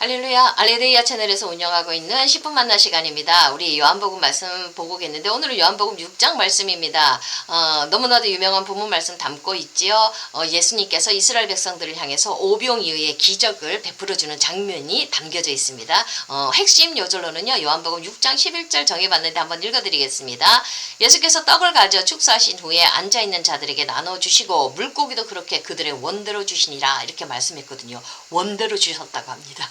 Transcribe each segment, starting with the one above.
할렐루야, 알레르야 채널에서 운영하고 있는 10분 만나 시간입니다. 우리 요한복음 말씀 보고 계는데 오늘은 요한복음 6장 말씀입니다. 너무나도 유명한 본문 말씀 담고 있지요. 예수님께서 이스라엘 백성들을 향해서 오병이어의 기적을 베풀어주는 장면이 담겨져 있습니다. 핵심 요절로는요, 요한복음 6장 11절 정해봤는데 한번 읽어드리겠습니다. 예수께서 떡을 가져 축사하신 후에 앉아있는 자들에게 나눠주시고 물고기도 그렇게 그들의 원대로 주시니라 이렇게 말씀했거든요. 원대로 주셨다고 합니다.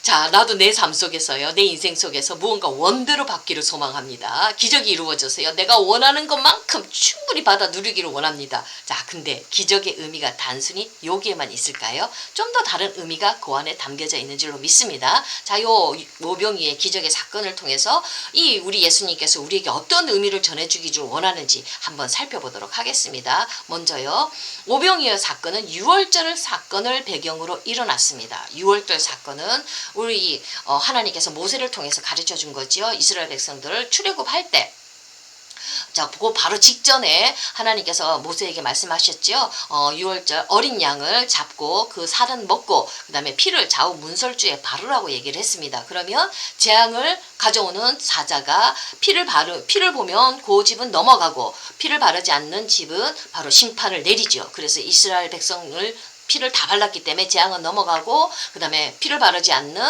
자, 나도 내 삶 속에서요, 내 인생 속에서 무언가 원대로 받기를 소망합니다. 기적이 이루어져서요, 내가 원하는 것만큼 충분히 받아 누리기를 원합니다. 자, 근데 기적의 의미가 단순히 여기에만 있을까요? 좀 더 다른 의미가 그 안에 담겨져 있는 줄로 믿습니다. 자, 요 오병이의 기적의 사건을 통해서 우리 예수님께서 우리에게 어떤 의미를 전해주기를 원하는지 한번 살펴보도록 하겠습니다. 먼저요, 오병이어 사건은 유월절 사건을 배경으로 일어났습니다. 유월절 사건은 우리 하나님께서 모세를 통해서 가르쳐 준 거지요. 이스라엘 백성들을 출애굽할 때, 자, 그 바로 직전에 하나님께서 모세에게 말씀하셨죠. 6월절 어린 양을 잡고 그 살은 먹고 그 다음에 피를 좌우 문설주에 바르라고 얘기를 했습니다. 그러면 재앙을 가져오는 사자가 피를 보면 그 집은 넘어가고 피를 바르지 않는 집은 바로 심판을 내리죠. 그래서 이스라엘 백성을 피를 다 발랐기 때문에 재앙은 넘어가고 그 다음에 피를 바르지 않는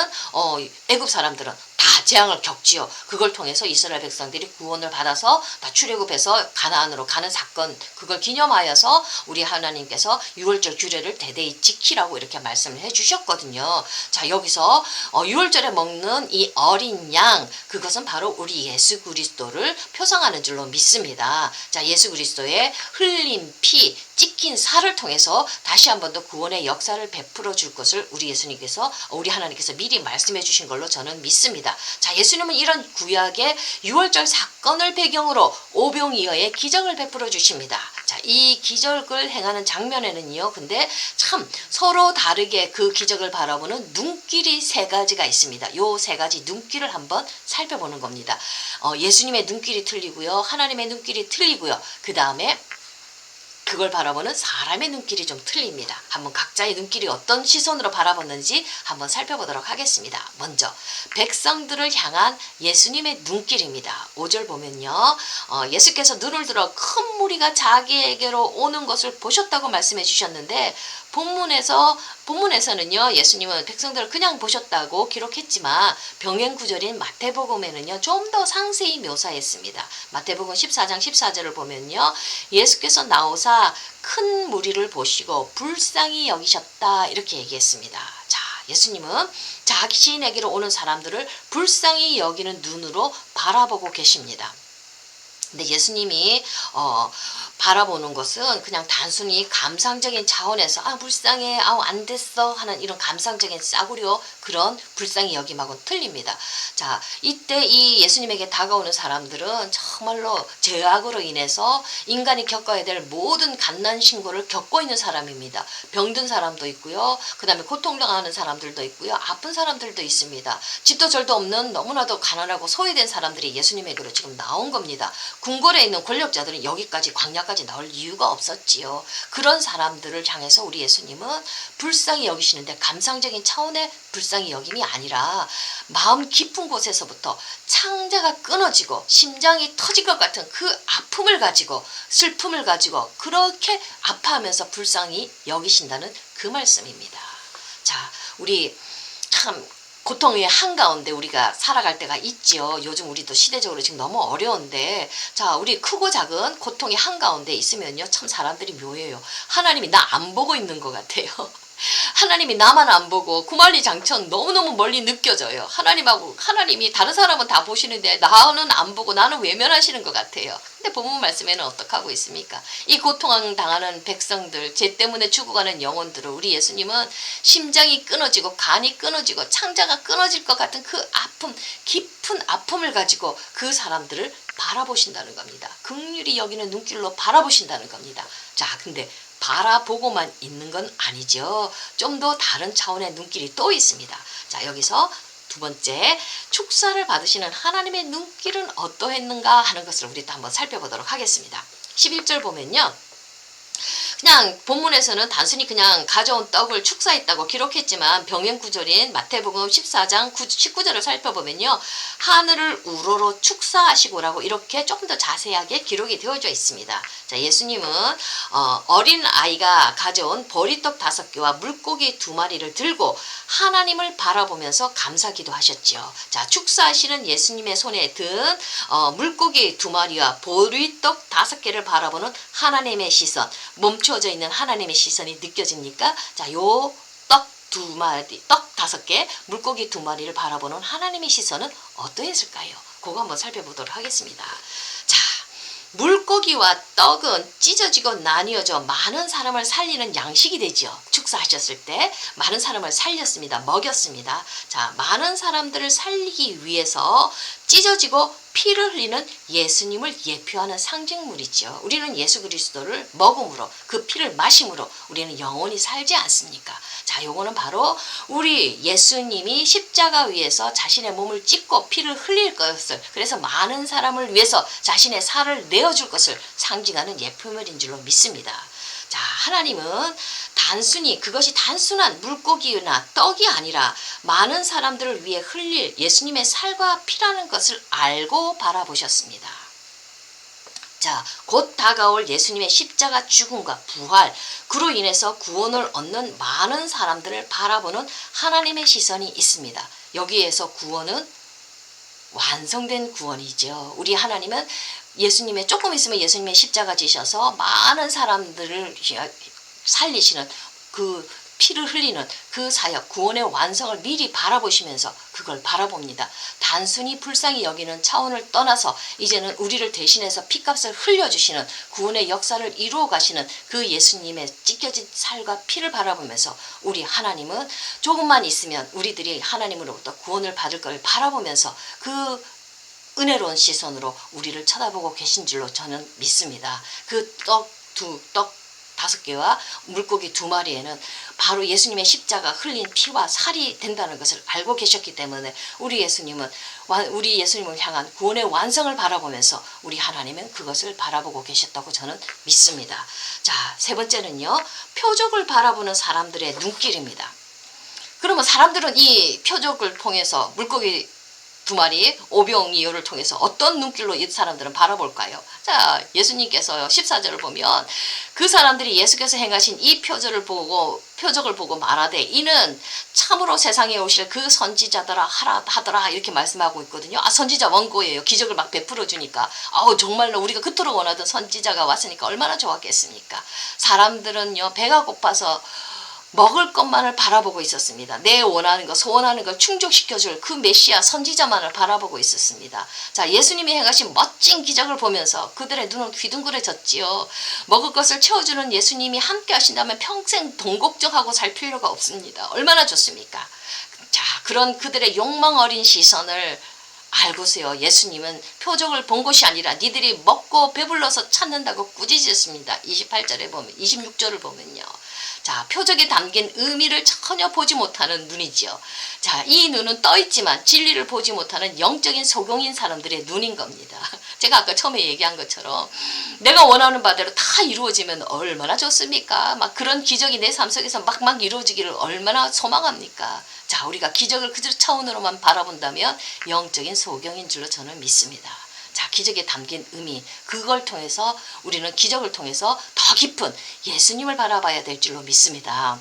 애굽 사람들은 다 재앙을 겪지요. 그걸 통해서 이스라엘 백성들이 구원을 받아서 다 출애굽해서 가나안으로 가는 사건, 그걸 기념하여서 우리 하나님께서 유월절 규례를 대대히 지키라고 이렇게 말씀을 해주셨거든요. 자, 여기서 유월절에 먹는 이 어린 양, 그것은 바로 우리 예수 그리스도를 표상하는 줄로 믿습니다. 자, 예수 그리스도의 흘린 피, 찢긴 살을 통해서 다시 한 번 더 구원의 역사를 베풀어 줄 것을 우리 하나님께서 미리 말씀해 주신 걸로 저는 믿습니다. 자, 예수님은 이런 구약의 유월절 사건을 배경으로 오병이어의 기적을 베풀어 주십니다. 자, 이 기적을 행하는 장면에는요, 근데 참 서로 다르게 그 기적을 바라보는 눈길이 세 가지가 있습니다. 요 세 가지 눈길을 한번 살펴보는 겁니다. 예수님의 눈길이 틀리고요, 하나님의 눈길이 틀리고요, 그 다음에 그걸 바라보는 사람의 눈길이 좀 틀립니다. 한번 각자의 눈길이 어떤 시선으로 바라보는지 한번 살펴보도록 하겠습니다. 먼저 백성들을 향한 예수님의 눈길입니다. 5절 보면요, 예수께서 눈을 들어 큰 무리가 자기에게로 오는 것을 보셨다고 말씀해 주셨는데, 본문에서는요, 예수님은 백성들을 그냥 보셨다고 기록했지만 병행 구절인 마태복음에는요, 좀 더 상세히 묘사했습니다. 마태복음 14장 14절을 보면요, 예수께서 나오사 큰 무리를 보시고 불쌍히 여기셨다 이렇게 얘기했습니다. 자, 예수님은 자신에게로 오는 사람들을 불쌍히 여기는 눈으로 바라보고 계십니다. 근데 예수님이 바라보는 것은 그냥 단순히 감상적인 차원에서 불쌍해, 안 됐어 하는 이런 감상적인 싸구려 그런 불쌍히 여김하고는 틀립니다. 자, 이때 이 예수님에게 다가오는 사람들은 정말로 죄악으로 인해서 인간이 겪어야 될 모든 갓난 신고를 겪고 있는 사람입니다. 병든 사람도 있고요, 그 다음에 고통당하는 사람들도 있고요, 아픈 사람들도 있습니다. 집도 절도 없는 너무나도 가난하고 소외된 사람들이 예수님에게로 지금 나온 겁니다. 궁궐에 있는 권력자들은 여기까지 광야까지 나올 이유가 없었지요. 그런 사람들을 향해서 우리 예수님은 불쌍히 여기시는데 감상적인 차원의 불쌍히 여김이 아니라 마음 깊은 곳에서부터 창자가 끊어지고 심장이 터질 것 같은 그 아픔을 가지고 슬픔을 가지고 그렇게 아파하면서 불쌍히 여기신다는 그 말씀입니다. 자, 우리 참 고통의 한가운데 우리가 살아갈 때가 있지요. 요즘 우리도 시대적으로 지금 너무 어려운데, 자, 우리 크고 작은 고통의 한가운데 있으면요, 참 사람들이 묘해요. 하나님이 나 안 보고 있는 것 같아요. 하나님이 나만 안 보고 구만리장천 너무너무 멀리 느껴져요. 하나님이 다른 사람은 다 보시는데 나는 안 보고 나는 외면하시는 것 같아요. 근데 본문 말씀에는 어떻게 하고 있습니까? 이 고통당하는 백성들, 죄 때문에 죽어가는 영혼들을 우리 예수님은 심장이 끊어지고 간이 끊어지고 창자가 끊어질 것 같은 그 아픔, 깊은 아픔을 가지고 그 사람들을 바라보신다는 겁니다. 긍휼히 여기는 눈길로 바라보신다는 겁니다. 자, 근데 바라보고만 있는 건 아니죠. 좀 더 다른 차원의 눈길이 또 있습니다. 자, 여기서 두 번째, 축사를 받으시는 하나님의 눈길은 어떠했는가 하는 것을 우리 또 한번 살펴보도록 하겠습니다. 11절 보면요, 그냥 본문에서는 단순히 그냥 가져온 떡을 축사했다고 기록했지만 병행구절인 마태복음 14장 19절을 살펴보면요. 하늘을 우러러 축사하시고라고 이렇게 조금 더 자세하게 기록이 되어져 있습니다. 자, 예수님은 어린 아이가 가져온 보리떡 5개와 물고기 2마리를 들고 하나님을 바라보면서 감사기도 하셨죠. 자, 축사하시는 예수님의 손에 든 물고기 2마리와 보리떡 5개를 바라보는 하나님의 시선, 멈추어져 있는 하나님의 시선이 느껴집니까? 자, 요 떡 2마리, 떡 5개, 물고기 2마리를 바라보는 하나님의 시선은 어떠했을까요? 그거 한번 살펴보도록 하겠습니다. 자, 물고기와 떡은 찢어지고 나뉘어져 많은 사람을 살리는 양식이 되죠. 축사하셨을 때 많은 사람을 살렸습니다. 먹였습니다. 자, 많은 사람들을 살리기 위해서 찢어지고 피를 흘리는 예수님을 예표하는 상징물이죠. 우리는 예수 그리스도를 먹음으로 그 피를 마심으로 우리는 영원히 살지 않습니까? 자, 요거는 바로 우리 예수님이 십자가 위에서 자신의 몸을 찢고 피를 흘릴 것을, 그래서 많은 사람을 위해서 자신의 살을 내어줄 것을 상징하는 예표물인 줄로 믿습니다. 자, 하나님은 단순히 그것이 단순한 물고기나 떡이 아니라 많은 사람들을 위해 흘릴 예수님의 살과 피라는 것을 알고 바라보셨습니다. 자, 곧 다가올 예수님의 십자가 죽음과 부활, 그로 인해서 구원을 얻는 많은 사람들을 바라보는 하나님의 시선이 있습니다. 여기에서 구원은 완성된 구원이죠. 우리 하나님은 예수님의 조금 있으면 예수님의 십자가 지셔서 많은 사람들을 살리시는 그 피를 흘리는 그 사역, 구원의 완성을 미리 바라보시면서 그걸 바라봅니다. 단순히 불쌍히 여기는 차원을 떠나서 이제는 우리를 대신해서 피값을 흘려주시는 구원의 역사를 이루어 가시는 그 예수님의 찢겨진 살과 피를 바라보면서 우리 하나님은 조금만 있으면 우리들이 하나님으로부터 구원을 받을 걸 바라보면서 그 은혜로운 시선으로 우리를 쳐다보고 계신 줄로 저는 믿습니다. 그 떡 5개와 물고기 2마리에는 바로 예수님의 십자가 흘린 피와 살이 된다는 것을 알고 계셨기 때문에 우리 예수님을 향한 구원의 완성을 바라보면서 우리 하나님은 그것을 바라보고 계셨다고 저는 믿습니다. 자, 3번째는요. 표적을 바라보는 사람들의 눈길입니다. 그러면 사람들은 이 표적을 통해서 물고기 2마리 오병이어를 통해서 어떤 눈길로 이 사람들은 바라볼까요? 자, 예수님께서요 14절을 보면 그 사람들이 예수께서 행하신 이 표적을 보고 말하되 이는 참으로 세상에 오실 그 선지자더라 하더라 이렇게 말씀하고 있거든요. 아, 선지자 원고예요. 기적을 막 베풀어 주니까 정말로 우리가 그토록 원하던 선지자가 왔으니까 얼마나 좋았겠습니까? 사람들은요 배가 고파서 먹을 것만을 바라보고 있었습니다. 내 원하는 것, 소원하는 걸 충족시켜줄 그 메시아 선지자만을 바라보고 있었습니다. 자, 예수님이 행하신 멋진 기적을 보면서 그들의 눈은 휘둥그레졌지요. 먹을 것을 채워주는 예수님이 함께 하신다면 평생 돈 걱정하고 살 필요가 없습니다. 얼마나 좋습니까? 자, 그런 그들의 욕망 어린 시선을 알고서요. 예수님은 표적을 본 것이 아니라 니들이 먹고 배불러서 찾는다고 꾸짖으셨습니다. 28절에 보면 26절을 보면요. 자, 표적에 담긴 의미를 전혀 보지 못하는 눈이지요. 자, 이 눈은 떠있지만 진리를 보지 못하는 영적인 소경인 사람들의 눈인 겁니다. 제가 아까 처음에 얘기한 것처럼 내가 원하는 바대로 다 이루어지면 얼마나 좋습니까? 막 그런 기적이 내 삶 속에서 막 이루어지기를 얼마나 소망합니까? 자, 우리가 기적을 그 차원으로만 바라본다면 영적인 소경인 줄로 저는 믿습니다. 자, 기적에 담긴 의미, 그걸 통해서 우리는 기적을 통해서 더 깊은 예수님을 바라봐야 될 줄로 믿습니다.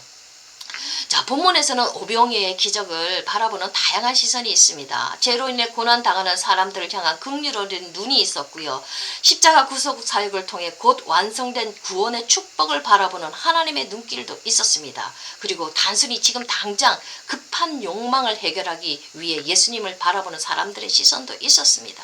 자, 본문에서는 오병이어의 기적을 바라보는 다양한 시선이 있습니다. 죄로 인해 고난당하는 사람들을 향한 긍휼어린 눈이 있었고요. 십자가 구속 사역을 통해 곧 완성된 구원의 축복을 바라보는 하나님의 눈길도 있었습니다. 그리고 단순히 지금 당장 급한 욕망을 해결하기 위해 예수님을 바라보는 사람들의 시선도 있었습니다.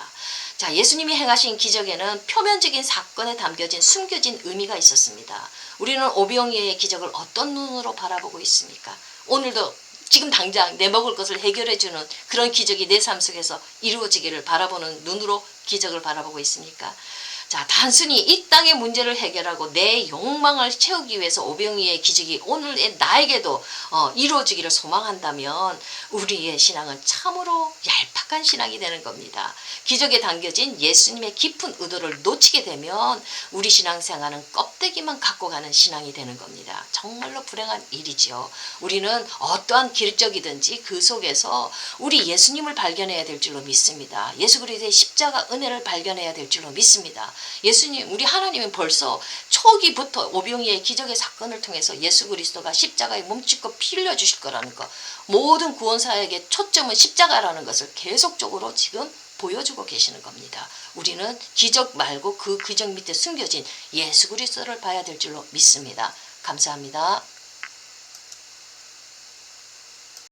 자, 예수님이 행하신 기적에는 표면적인 사건에 담겨진 숨겨진 의미가 있었습니다. 우리는 오병이어의 기적을 어떤 눈으로 바라보고 있습니까? 오늘도 지금 당장 내 먹을 것을 해결해주는 그런 기적이 내 삶 속에서 이루어지기를 바라보는 눈으로 기적을 바라보고 있습니까? 자, 단순히 이 땅의 문제를 해결하고 내 욕망을 채우기 위해서 오병이의 기적이 오늘의 나에게도 이루어지기를 소망한다면 우리의 신앙은 참으로 얄팍한 신앙이 되는 겁니다. 기적에 담겨진 예수님의 깊은 의도를 놓치게 되면 우리 신앙생활은 껍데기만 갖고 가는 신앙이 되는 겁니다. 정말로 불행한 일이지요. 우리는 어떠한 기적이든지 그 속에서 우리 예수님을 발견해야 될 줄로 믿습니다. 예수 그리스도의 십자가 은혜를 발견해야 될 줄로 믿습니다. 예수님, 우리 하나님은 벌써 초기부터 오병이의 기적의 사건을 통해서 예수 그리스도가 십자가에 몸짓고 피 흘려 주실 거라는 것, 모든 구원사에게 초점은 십자가라는 것을 계속적으로 지금 보여주고 계시는 겁니다. 우리는 기적 말고 그 기적 밑에 숨겨진 예수 그리스도를 봐야 될 줄로 믿습니다. 감사합니다.